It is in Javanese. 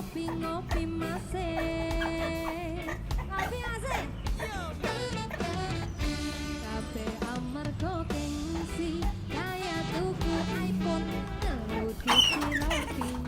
ngopi-ngopi masih. Ngopi masih. Kabeh amarga gengsi, kaya tuku iPhone, telu dicilati